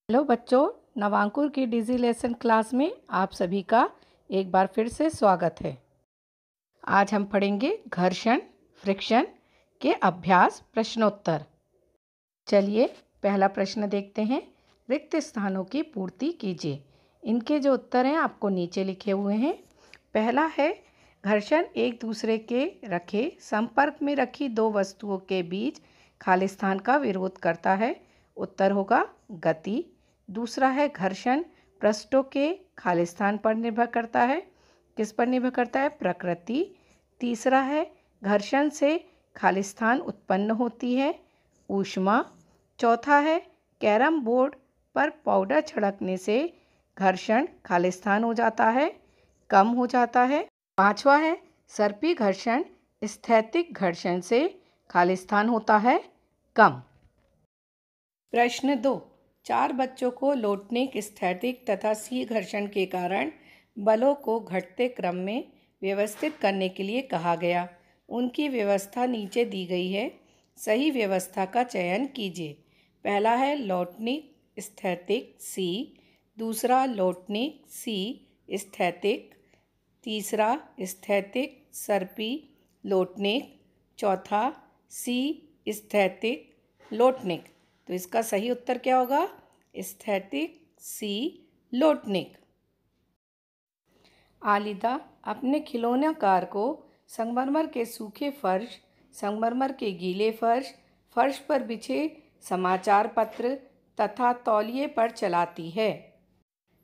Hello बच्चों, नवांकुर की डिजी lesson class में आप सभी का एक बार फिर से स्वागत है। आज हम पढ़ेंगे घर्षण फ्रिक्शन के अभ्यास प्रश्नोत्तर। चलिए पहला प्रश्न देखते हैं। रिक्त स्थानों की पूर्ति कीजिए। इनके जो उत्तर हैं आपको नीचे लिखे हुए हैं। पहला है घर्षण एक दूसरे के रखे संपर्क में रखी दो वस्तुओं के बीच खाली स्थान का विरोध करता है। उत्तर होगा गति। दूसरा है घर्षण पृष्ठों के खाली स्थान पर निर्भर करता है। किस पर निर्भर करता है? प्रकृति। तीसरा है घर्षण से खाली स्थान उत्पन्न होती है, ऊष्मा। चौथा है कैरम बोर्ड पर पाउडर छिड़कने से घर्षण खाली स्थान हो जाता है, कम हो जाता है। पांचवा है सर्पी घर्षण स्थैतिक घर्षण से खाली स्थान होता है, कम। प्रश्न 2। चार बच्चों को लोटनिक स्थैतिक तथा सी घर्षण के कारण बलों को घटते क्रम में व्यवस्थित करने के लिए कहा गया। उनकी व्यवस्था नीचे दी गई है। सही व्यवस्था का चयन कीजिए। पहला है लोटनिक स्थैतिक सी, दूसरा लोटनिक सी स्थैतिक, तीसरा स्थैतिक सर्पी लोटनिक, चौथा सी स्थैतिक लोटनिक। तो इसका सही उत्तर क्या होगा? स्थैतिक सी लोटनिक। आलिदा अपने खिलौना कार को संगमरमर के सूखे फर्श, संगमरमर के गीले फर्श, फर्श पर बिछे समाचार पत्र तथा तौलिए पर चलाती है।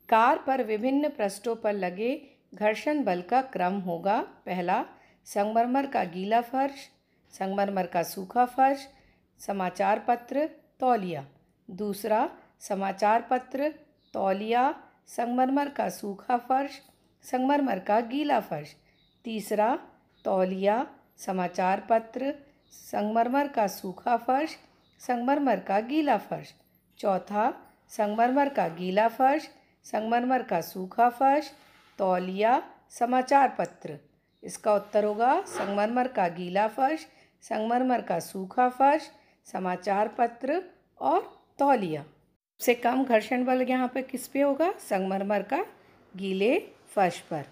कार पर विभिन्न पृष्ठों पर लगे घर्षण बल का क्रम होगा। पहला संगमरमर का गीला फर्श, संगमरमर का सूखा फर्श, समाचार पत्र, तौलिया। दूसरा समाचार पत्र, तौलिया, संगमरमर का सूखा फर्श, संगमरमर का गीला फर्श। तीसरा तौलिया, समाचार पत्र, संगमरमर का सूखा फर्श, संगमरमर का गीला फर्श। चौथा संगमरमर का गीला फर्श, संगमरमर का सूखा फर्श, तौलिया, समाचार पत्र। इसका उत्तर होगा संगमरमर का गीला फर्श, संगमरमर का सूखा फर्श, समाचार पत्र और तौलिया। सबसे कम घर्षण बल यहाँ पे किस पे होगा? संगमरमर का गीले फर्श पर।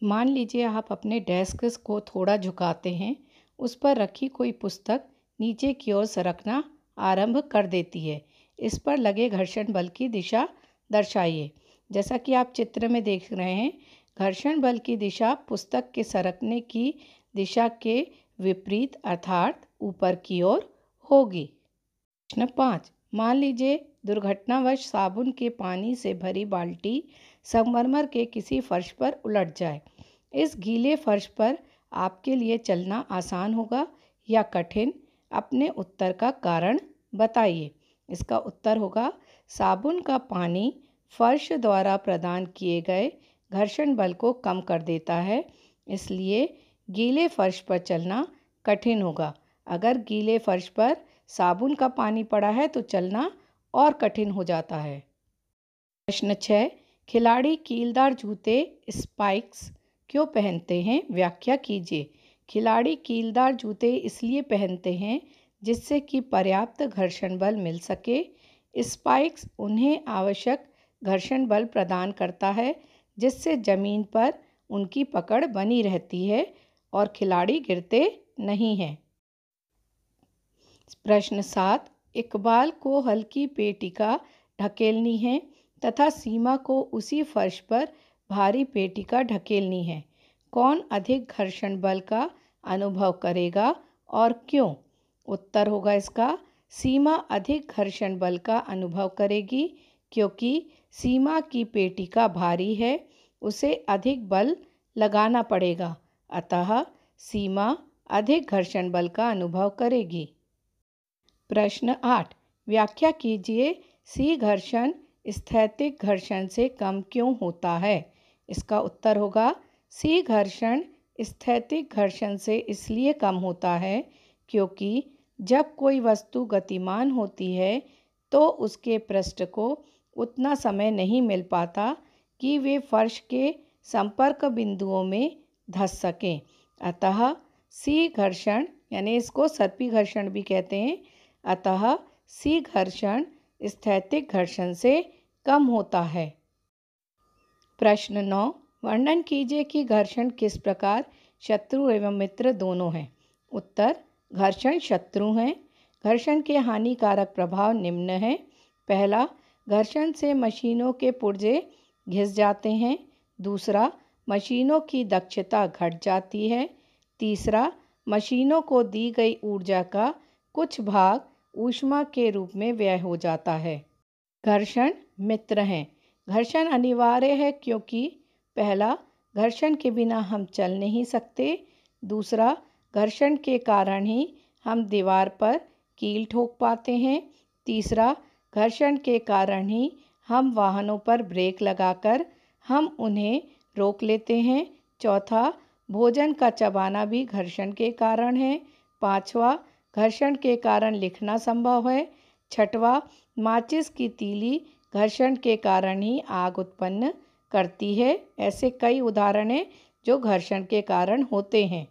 मान लीजिए आप अपने डेस्क को थोड़ा झुकाते हैं, उस पर रखी कोई पुस्तक नीचे की ओर सरकना आरंभ कर देती है। इस पर लगे घर्षण बल की दिशा दर्शाइए। जैसा कि आप चित्र में देख रहे हैं, घर्षण बल की दिशा पुस्तक के सरकने की दिशा के विपरीत अर्थात ऊपर की ओर होगी। प्रश्न 5। मान लीजिए दुर्घटनावश साबुन के पानी से भरी बाल्टी संगमरमर के किसी फर्श पर उलट जाए। इस गीले फर्श पर आपके लिए चलना आसान होगा या कठिन? अपने उत्तर का कारण बताइए। इसका उत्तर होगा साबुन का पानी फर्श द्वारा प्रदान किए गए घर्षण बल को कम कर देता है, इसलिए गीले फर्श पर चलना कठिन होगा। अगर गीले फर्श पर साबुन का पानी पड़ा है तो चलना और कठिन हो जाता है। प्रश्न 6। खिलाड़ी कीलदार जूते स्पाइक्स क्यों पहनते हैं? व्याख्या कीजिए। खिलाड़ी कीलदार जूते इसलिए पहनते हैं जिससे कि पर्याप्त घर्षण बल मिल सके। स्पाइक्स उन्हें आवश्यक घर्षण बल प्रदान करता है जिससे ज़मीन पर उनकी पकड़ बनी रहती है और खिलाड़ी गिरते नहीं हैं। प्रश्न 7। इकबाल को हल्की पेटिका ढकेलनी है तथा सीमा को उसी फर्श पर भारी पेटिका ढकेलनी है। कौन अधिक घर्षण बल का अनुभव करेगा और क्यों? उत्तर होगा इसका सीमा अधिक घर्षण बल का अनुभव करेगी, क्योंकि सीमा की पेटिका भारी है, उसे अधिक बल लगाना पड़ेगा, अतः सीमा अधिक घर्षण बल का अनुभव करेगी। प्रश्न 8। व्याख्या कीजिए सी घर्षण स्थैतिक घर्षण से कम क्यों होता है? इसका उत्तर होगा सी घर्षण स्थैतिक घर्षण से इसलिए कम होता है क्योंकि जब कोई वस्तु गतिमान होती है तो उसके पृष्ठ को उतना समय नहीं मिल पाता कि वे फर्श के संपर्क बिंदुओं में धंस सकें, अतः सी घर्षण यानी इसको सर्पी घर्षण भी कहते हैं, अतः सी घर्षण स्थैतिक घर्षण से कम होता है। प्रश्न 9, वर्णन कीजिए कि घर्षण किस प्रकार शत्रु एवं मित्र दोनों हैं। उत्तर, घर्षण शत्रु हैं। घर्षण के हानिकारक प्रभाव निम्न हैं। पहला, घर्षण से मशीनों के पुर्जे घिस जाते हैं। दूसरा, मशीनों की दक्षता घट जाती है। तीसरा, मशीनों को दी गई ऊर्जा का कुछ भाग ऊष्मा के रूप में व्यय हो जाता है। घर्षण मित्र हैं। घर्षण अनिवार्य है क्योंकि पहला, घर्षण के बिना हम चल नहीं सकते। दूसरा, घर्षण के कारण ही हम दीवार पर कील ठोक पाते हैं। तीसरा, घर्षण के कारण ही हम वाहनों पर ब्रेक लगाकर हम उन्हें रोक लेते हैं। चौथा, भोजन का चबाना भी घर्षण के कारण है। पांचवा, घर्षण के कारण लिखना संभव है। छठवां, माचिस की तीली घर्षण के कारण ही आग उत्पन्न करती है। ऐसे कई उदाहरण हैं जो घर्षण के कारण होते हैं।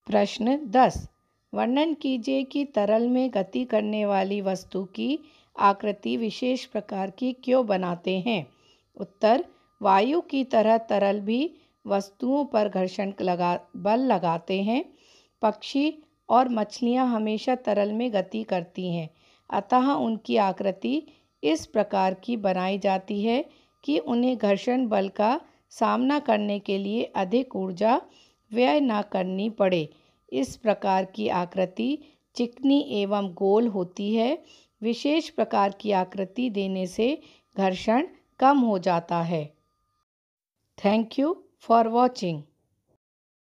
प्रश्न 10, वर्णन कीजिए कि तरल में गति करने वाली वस्तु की आकृति विशेष प्रकार की क्यों बनाते हैं। उत्तर, वायु की तरह तरल भी वस्तुओं पर घर्षण बल लगाते हैं। पक्षी और मछलियाँ हमेशा तरल में गति करती हैं, अतः उनकी आकृति इस प्रकार की बनाई जाती है कि उन्हें घर्षण बल का सामना करने के लिए अधिक ऊर्जा व्यय न करनी पड़े। इस प्रकार की आकृति चिकनी एवं गोल होती है। विशेष प्रकार की आकृति देने से घर्षण कम हो जाता है। Thank you for watching.